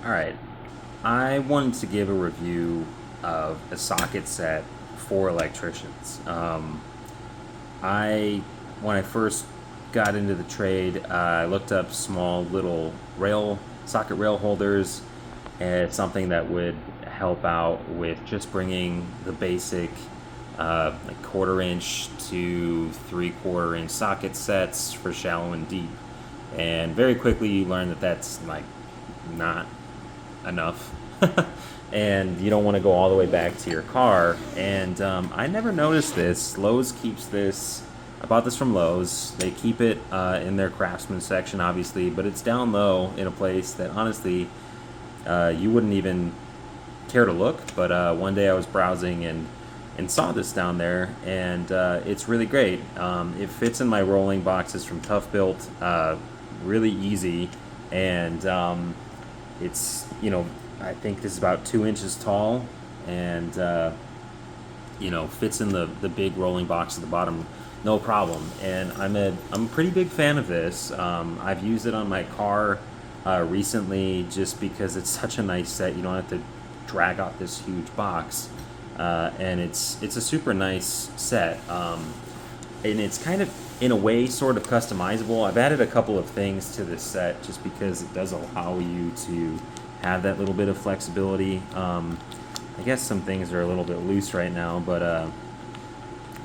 All right, I wanted to give a review of a socket set for electricians. I when I first got into the trade, I looked up small little rail socket rail holders as something that would help out with just bringing the basic like 1/4 inch to 3/4 inch socket sets for shallow and deep. And very quickly you learn that that's like not enough. And you don't want to go all the way back to your car. And I never noticed this. Lowe's keeps this. I bought this from Lowe's. They keep it in their craftsman section, obviously, but it's down low in a place that honestly you wouldn't even care to look. But one day I was browsing and saw this down there, and it's really great. It fits in my rolling boxes from Tough Built, really easy, and it's, I think this is about 2 inches tall, and fits in the big rolling box at the bottom, no problem. And I'm a pretty big fan of this. I've used it on my car recently just because it's such a nice set. You don't have to drag out this huge box, and it's a super nice set. And it's kind of in a way sort of customizable. I've added a couple of things to this set just because it does allow you to have that little bit of flexibility. I guess some things are a little bit loose right now, but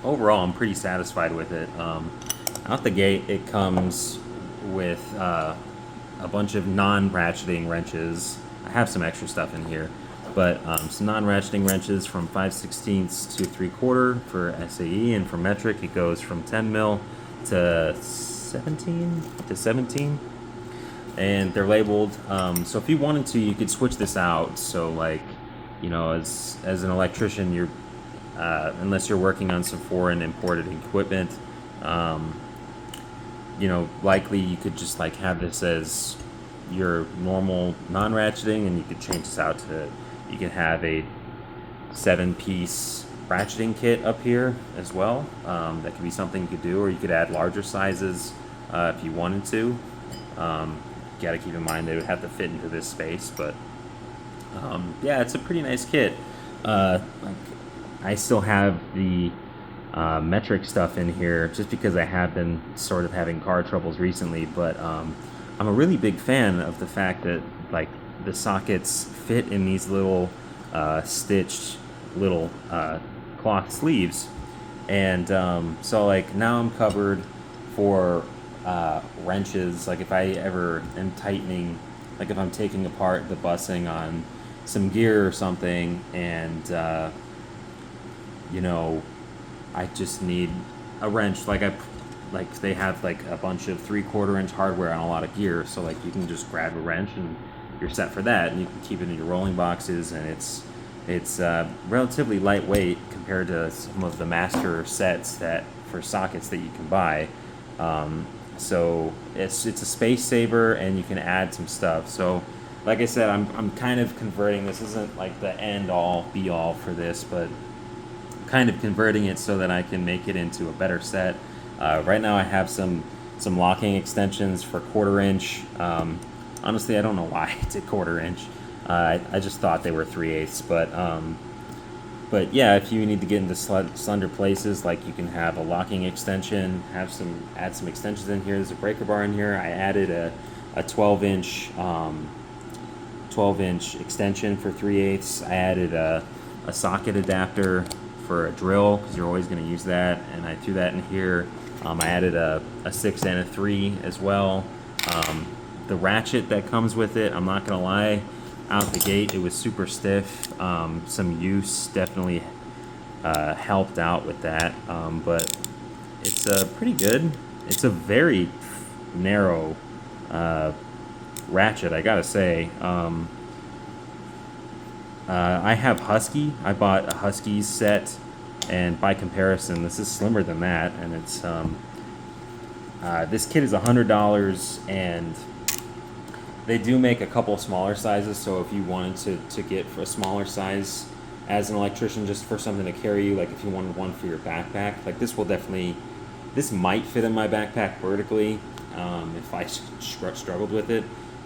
overall I'm pretty satisfied with it. Out the gate it comes with a bunch of non-ratcheting wrenches. I have some extra stuff in here, but some non-ratcheting wrenches from 5/16 to 3/4 for SAE, and for metric it goes from 10 mil to 17, and they're labeled. So if you wanted to, you could switch this out. So like, as an electrician, you're unless you're working on some foreign imported equipment, um, likely you could just like have this as your normal non-ratcheting, and you could change this out to, you can have a 7-piece ratcheting kit up here as well. That could be something you could do, or you could add larger sizes if you wanted to. You got to keep in mind they would have to fit into this space, but yeah, it's a pretty nice kit. Like, I still have the metric stuff in here just because I have been sort of having car troubles recently, but I'm a really big fan of the fact that like the sockets fit in these little stitched little cloth sleeves, and so like now I'm covered for wrenches. Like if I ever am tightening, like if I'm taking apart the bussing on some gear or something, and you know, I just need a wrench. Like they have like a bunch of 3/4 inch hardware on a lot of gear, so like you can just grab a wrench and you're set for that, and you can keep it in your rolling boxes, and it's relatively lightweight compared to some of the master sets that for sockets that you can buy. So it's a space saver, and you can add some stuff. So like I said, I'm kind of converting. This isn't like the end all be all for this, but kind of converting it so that I can make it into a better set. Right now I have some locking extensions for 1/4 inch. Honestly, I don't know why it's a 1/4 inch. I just thought they were 3/8, but yeah, if you need to get into slender places, like you can have a locking extension, add some extensions in here. There's a breaker bar in here. I added a 12-inch extension for 3/8. I added a socket adapter for a drill because you're always going to use that, and I threw that in here. I added a 6 and a 3 as well. The ratchet that comes with it, I'm not going to lie, out the gate it was super stiff. Some use definitely helped out with that, but it's pretty good. It's a very narrow ratchet, I gotta say. I have Husky. I bought a Husky's set, and by comparison, this is slimmer than that. And it's this kit is $100, and they do make a couple smaller sizes. So if you wanted to get for a smaller size as an electrician, just for something to carry you, like if you wanted one for your backpack, like this might fit in my backpack vertically if I struggled with it.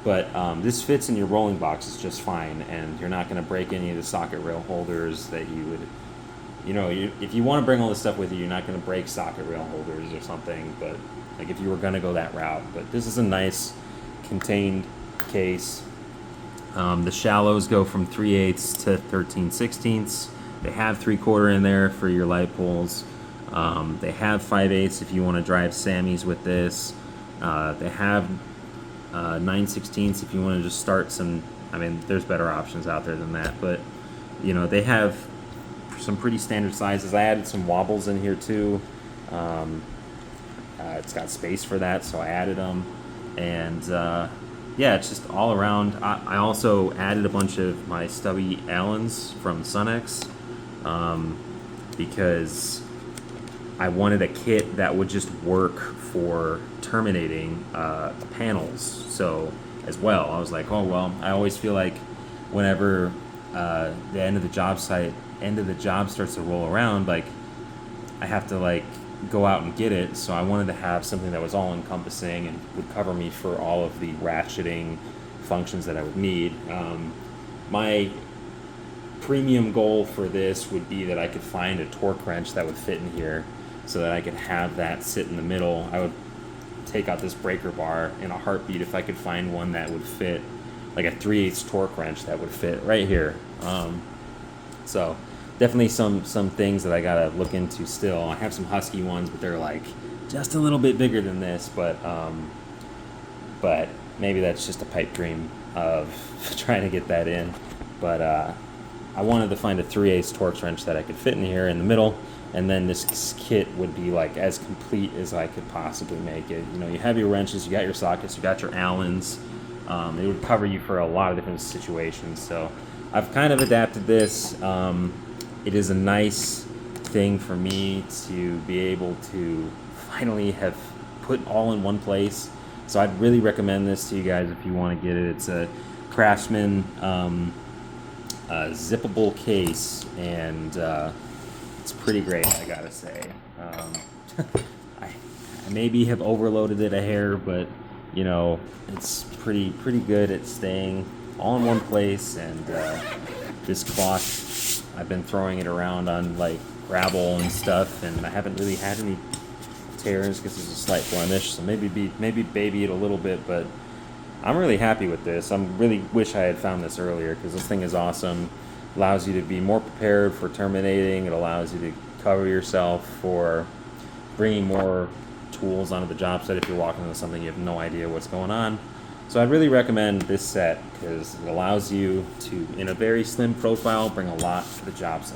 But this fits in your rolling boxes just fine, and you're not going to break any of the socket rail holders that you would, if you want to bring all this stuff with you, you're not going to break socket rail holders or something, but like if you were going to go that route. But this is a nice contained case. The shallows go from 3/8 to 13/16. They have 3/4 in there for your light poles. They have 5/8 if you want to drive Sammys with this. They have 9/16 if you want to just start some. I mean, there's better options out there than that, but they have some pretty standard sizes. I added some wobbles in here too. It's got space for that, so I added them, and yeah, it's just all around. I also added a bunch of my stubby Allens from Sunex because I wanted a kit that would just work for terminating panels. So as well, I was like, oh well, I always feel like whenever the end of the job starts to roll around, like I have to like go out and get it. So I wanted to have something that was all encompassing and would cover me for all of the ratcheting functions that I would need. My premium goal for this would be that I could find a torque wrench that would fit in here so that I could have that sit in the middle. I would take out this breaker bar in a heartbeat if I could find one that would fit, like a 3/8 torque wrench that would fit right here. So definitely some things that I gotta look into still. I have some Husky ones, but they're like just a little bit bigger than this, but maybe that's just a pipe dream of trying to get that in. But I wanted to find a 3/8 torque wrench that I could fit in here in the middle, and then this kit would be like as complete as I could possibly make it. You have your wrenches, you got your sockets, you got your Allens. It would cover you for a lot of different situations. So I've kind of adapted this. It is a nice thing for me to be able to finally have put all in one place. So I'd really recommend this to you guys if you want to get it. It's a Craftsman zippable case, and it's pretty great, I gotta say. I maybe have overloaded it a hair, but it's pretty good at staying all in one place. And this cloth, I've been throwing it around on like gravel and stuff, and I haven't really had any tears because there's a slight blemish, so maybe baby it a little bit, but I'm really happy with this. I really wish I had found this earlier, because this thing is awesome. Allows you to be more prepared for terminating. It allows you to cover yourself for bringing more tools onto the job site if you're walking into something you have no idea what's going on. So I'd really recommend this set because it allows you to, in a very slim profile, bring a lot to the job site.